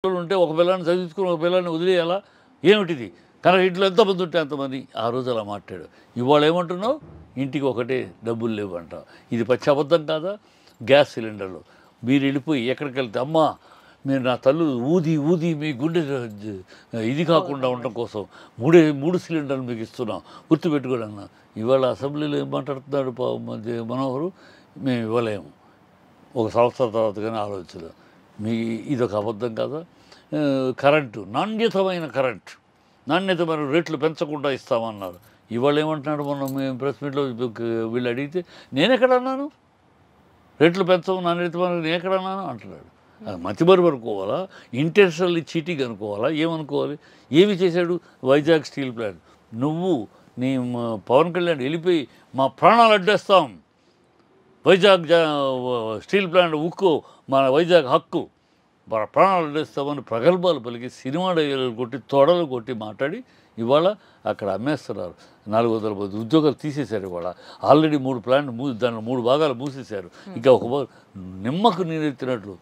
ఉంటే ఒక పిల్లాన్ని చదివించుకుని ఒక పిల్లాన్ని వదిలేయాలా ఏమిటిది? కానీ ఇంట్లో ఎంతమంది ఉంటే అంతమంది. ఆ రోజు అలా మాట్లాడు. ఇవాళ ఏమంటున్నావు? ఇంటికి ఒకటే డబ్బులు లేవు అంటావు. ఇది పచ్చి అబద్ధం కాదా? గ్యాస్ సిలిండర్లు మీరు వెళ్ళిపోయి ఎక్కడికి వెళ్తే అమ్మా మీరు నా తల్లు ఊది ఊది మీ గుండె ఇది కాకుండా ఉండటం కోసం మూడు సిలిండర్లు మీకు ఇస్తున్నాం గుర్తుపెట్టుకోండి అన్న. ఇవాళ అసెంబ్లీలో ఏం మాట్లాడుతున్నాడు మనోహరు? మేము ఇవ్వలేము ఒక సంవత్సరం తర్వాత కానీ ఆలోచన. మీ ఇదొక అబద్ధం కదా. కరెంటు నాణ్యతమైన నాణ్యతమైన రేట్లు పెంచకుండా ఇస్తామన్నారు. ఇవాళ ఏమంటున్నాడు? మనం మేము ప్రెస్ మీట్లో వీళ్ళు అడిగితే నేను ఎక్కడన్నాను రేట్లు పెంచము నాణ్యతమైన నేను ఎక్కడన్నాను అంటున్నాడు. మతిమరుపు అనుకోవాలా? ఇంటెన్షనల్లీ చీటింగ్ అనుకోవాలా? ఏమనుకోవాలి? ఏమి చేశాడు? వైజాగ్ స్టీల్ ప్లాంట్ నువ్వు నీ పవన్ కళ్యాణ్ వెళ్ళిపోయి మా ప్రాణాలు అడ్డేస్తాం, వైజాగ్ స్టీల్ ప్లాంట్ ఉక్కు మన వైజాగ్ హక్కు, మన ప్రాణాలు అడ్డేస్తామని ప్రగల్భాలు పలికి సినిమా డైలాగులు కొట్టి తొడలు కొట్టి మాట్లాడి ఇవాళ అక్కడ అమ్మేస్తున్నారు. 400 మంది ఉద్యోగాలు తీసేశారు. ఇవాళ ఆల్రెడీ 3 ప్లాంట్ దాంట్లో 3 భాగాలు మూసేశారు. ఇంకా ఒక నిమ్మకు నీరెత్తినట్లు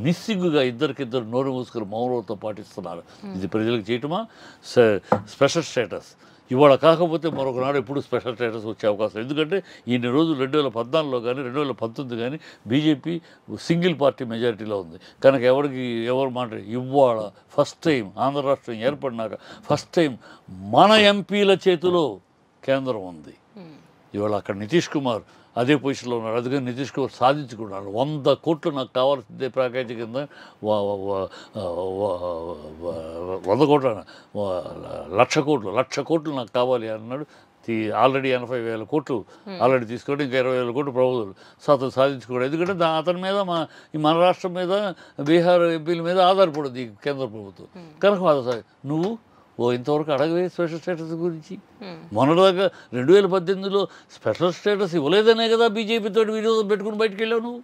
నిస్సిగ్గుగా ఇద్దరికిద్దరు నోరు మూసుకొని మౌనంతో పాటిస్తున్నారు. ఇది ప్రజలకు చేయటమా? స్పెషల్ స్టేటస్ ఇవాళ కాకపోతే మరొక నాడు ఎప్పుడు స్పెషల్ స్టేటస్ వచ్చే అవకాశం. ఎందుకంటే ఇన్ని రోజులు 2014లో కానీ 2019 కానీ బీజేపీ సింగిల్ పార్టీ మెజారిటీలో ఉంది కనుక ఎవరు మాట ఇవాళ ఫస్ట్ టైం ఆంధ్ర రాష్ట్రం ఏర్పడినాక ఫస్ట్ టైం మన ఎంపీల చేతిలో కేంద్రం ఉంది. ఇవాళ అక్కడ నితీష్ కుమార్ అదే పొజిషన్లో ఉన్నాడు. అందుకని నితీష్ కుమార్ సాధించుకున్నాడు. 100 కోట్లు నాకు కావాల్సిందే ప్యాకేజీ కింద 100 కోట్లు 1,00,00,000 కోట్లు నాకు కావాలి అన్నాడు. ఆల్రెడీ 80,000 కోట్లు ఆల్రెడీ తీసుకోవడం, ఇంకా 20,000 కోట్లు ప్రభుత్వం సాధించుకోవడం. ఎందుకంటే అతని మీద మన రాష్ట్రం మీద బీహార్ ఎంపీల మీద ఆధారపడింది కేంద్ర ప్రభుత్వం కనుక నువ్వు ఇంతవరకు అడగవే స్పెషల్ స్టేటస్ గురించి. మొన్నదాకా 2018లో స్పెషల్ స్టేటస్ ఇవ్వలేదనే కదా బీజేపీతో విరోధం పెట్టుకుని బయటకు వెళ్ళావు నువ్వు.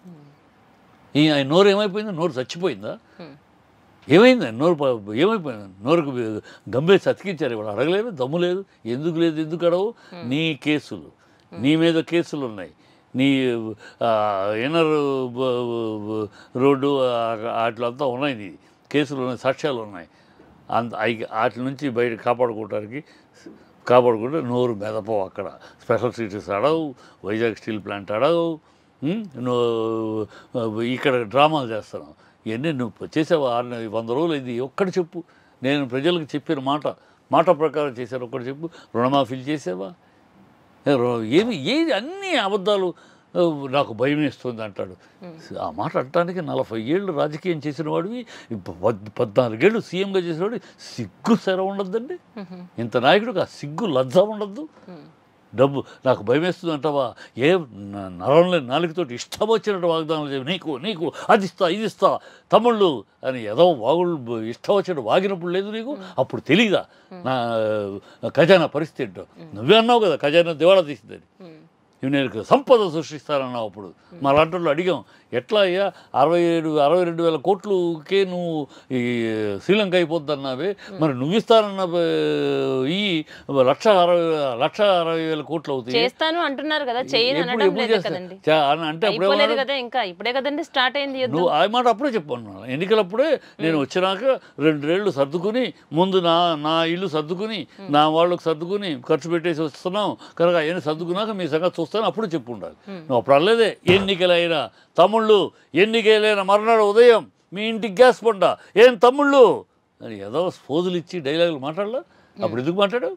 నోరు ఏమైపోయిందా? నోరు చచ్చిపోయిందా? ఏమైంది? ఏమైపోయింది? నోరుకు గంభీర అతికించారు. ఇవాళ అడగలేదు, దమ్ము లేదు. ఎందుకు లేదు? ఎందుకు అడవు? నీ కేసులు నీ మీద కేసులు ఉన్నాయి. నీ ఇన్నర్ రోడ్డు వాటిలంతా ఉన్నాయి, నీ కేసులు ఉన్నాయి, సాక్ష్యాలు ఉన్నాయి. వాటి నుంచి బయట కాపాడుకుంటే నోరు మెదపవు. అక్కడ స్పెషల్ స్టేటస్ అడవు, వైజాగ్ స్టీల్ ప్లాంట్ అడవు, ఇక్కడ డ్రామాలు చేస్తున్నావు. ఇవన్నీ నువ్వు చేసావా? 100 రోజులు ఇది ఒక్కటి చెప్పు. నేను ప్రజలకు చెప్పిన మాట ప్రకారం చేశాను ఒక్కటి చెప్పు. రుణమాఫీలు చేసావా? ఏది అన్నీ అబద్ధాలు. నాకు భయం వేస్తుంది అంటాడు. ఆ మాట అంటానికి 40 ఏళ్ళు రాజకీయం చేసిన వాడివి, 14 ఏళ్ళు సీఎంగా చేసిన వాడి సిగ్గు సెర ఉండద్దండి. ఇంత నాయకుడికి ఆ సిగ్గు లజ్జ ఉండద్దు. డబ్బు నాకు భయం వేస్తుంది అంటావా? నరంలో నాలుగుతోటి ఇష్టం వచ్చినట్టు వాగ్దానాలు చేసి నీకు అది ఇస్తా ఇది ఇస్తా తమ్ముళ్ళు అని ఏదో వాగుళ్ళు ఇష్టం వచ్చినట్టు వాగినప్పుడు లేదు నీకు? అప్పుడు తెలియదా నా ఖజానా పరిస్థితి ఏంటో? నువ్వే అన్నావు కదా ఖజానా దివాళా తీసిందని. నేను సంపద సృష్టిస్తానన్నావు. అప్పుడు మా లాంటి అడిగాం, ఎట్లా అయ్యా 62,000 కోట్లుకే నువ్వు ఈ శ్రీలంక అయిపోద్దన్నావే, మరి నువ్వు ఇస్తానన్న ఈ 1,60,000 కోట్లు అవుతాయి చేస్తాను అంటున్నారు కదా. అంటే ఇప్పుడే కదండి స్టార్ట్ అయింది. నువ్వు ఆ మాట అప్పుడే చెప్పన్నాను. ఎన్నికలప్పుడే నేను వచ్చినాక 2 ఏళ్ళు సర్దుకుని ముందు నా ఇల్లు సర్దుకుని నా వాళ్ళకు సర్దుకుని ఖర్చు పెట్టేసి వస్తున్నాం కనుక అవన్నీ సర్దుకున్నాక మీ సంగతి చూస్తాను అప్పుడు చెప్పు ఉండాలి. నువ్వు అప్పుడు అనలేదే ఎన్నికలైనా తమ్ముళ్ళు ఎన్నికలైన మర్నాడు ఉదయం మీ ఇంటికి గ్యాస్ పండా ఏం తమ్ముళ్ళు అని ఏదో స్పోజులు ఇచ్చి డైలాగులు మాట్లాడలా? అప్పుడు ఎందుకు మాట్లాడావు?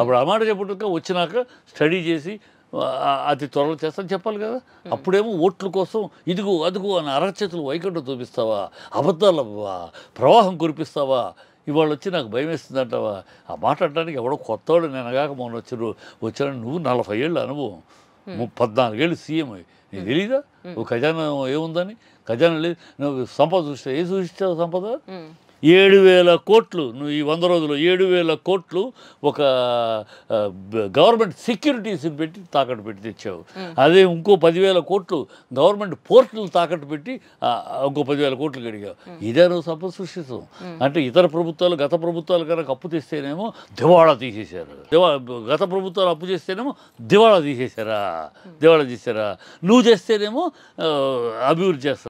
అప్పుడు ఆ మాట చెప్పుకుంటా వచ్చినాక స్టడీ చేసి అతి త్వరలో చేస్తాను చెప్పాలి కదా. అప్పుడేమో ఓట్ల కోసం ఇదిగో అదుగో అని అరచేతులు వైకుంఠం చూపిస్తావా? అబద్ధాల ప్రవాహం కురిపిస్తావా? ఇవాళ వచ్చి నాకు భయం వేస్తుంది అంటావా? ఆ మాట అంటానికి ఎవడో కొత్తవాడు నేనగాక మొన్న వచ్చాను. నువ్వు 40 ఏళ్ళ అనుభవం, 14 ఏళ్ళు సీఎం అయ్యి నీకు తెలీదా ఓ ఖజానా ఏముందని? ఖజానా లేదు. నువ్వు సంపద చూస్తే సూచిస్తావు సంపద 7,000 కోట్లు. నువ్వు ఈ 100 రోజుల్లో 7,000 కోట్లు ఒక గవర్నమెంట్ సెక్యూరిటీస్ని పెట్టి తాకట్టు పెట్టి తెచ్చావు. అదే ఇంకో 10,000 కోట్లు గవర్నమెంట్ పోర్టులు తాకట్టు పెట్టి ఇంకో 10,000 కోట్లు గడిగావు. ఇదే నువ్వు సంపద సృష్టిస్తావు అంటే. ఇతర ప్రభుత్వాలు గత ప్రభుత్వాలు కనుక అప్పు తెస్తేనేమో దివాళా తీసేశారు. గత ప్రభుత్వాలు అప్పు చేస్తేనేమో దివాళా తీసేశారా? నువ్వు చేస్తేనేమో అభివృద్ధి చేస్తావు.